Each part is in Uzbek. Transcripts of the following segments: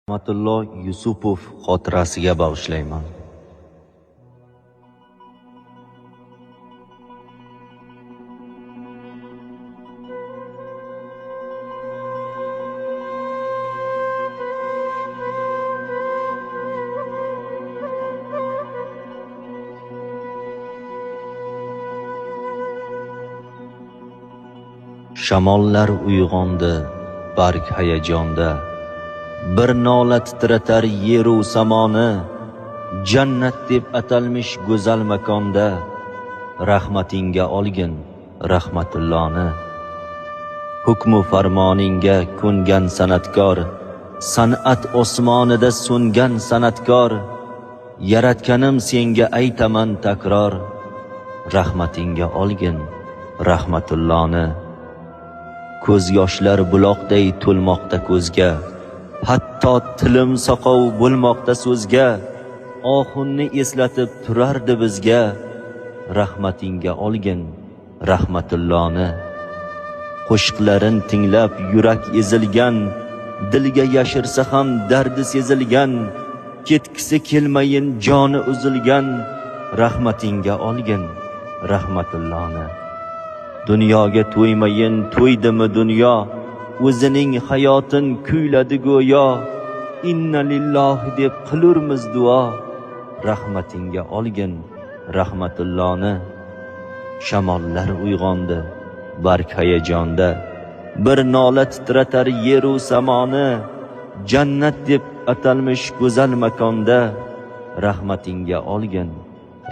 Rahmatullo Yusupov xotirasiga bag'ishlayman. Shamollar uyg'ondi, barg hayajonda, bir nola titratar yeru samoni, jannat deb atalmish go'zal makonda, rahmatingga olgin rahmatulloni. Hukmu farmoningga ko'ngan san'atkor, san'at osmonida so'ngan san'atkor, yaratganim senga aytaman takror, rahmatingga olgin rahmatulloni. Ko'z yoshlar buloqday to'lmoqda ko'zga, hatto tilim soqov bo'lmoqda so'zga, oxunni eslatib turardi bizga, rahmatingga olgin rahmatulloni. Qo'shiqlarin tinglab yurak ezilgan, dilga yashirsa ham dardi sezilgan, ketgisi kelmayin joni uzilgan, rahmatingga olgin rahmatulloni. Dunyoga to'ymayin to'ydimi dunyo, o'zining hayotin kuyladi go'yo, inna lillahi deb qilurmiz duo, rahmatingga olgin rahmatulloni. Shamollar uyg'ondi, barg hayajonda, bir nola titratar yeru samoni, jannat deb atalmish go'zal makonda, rahmatingga olgin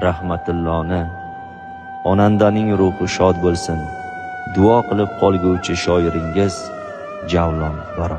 rahmatulloni. Onandaning ruhi shod bo'lsin, duo qilib qolguvchi shoiringiz Javlon Baro.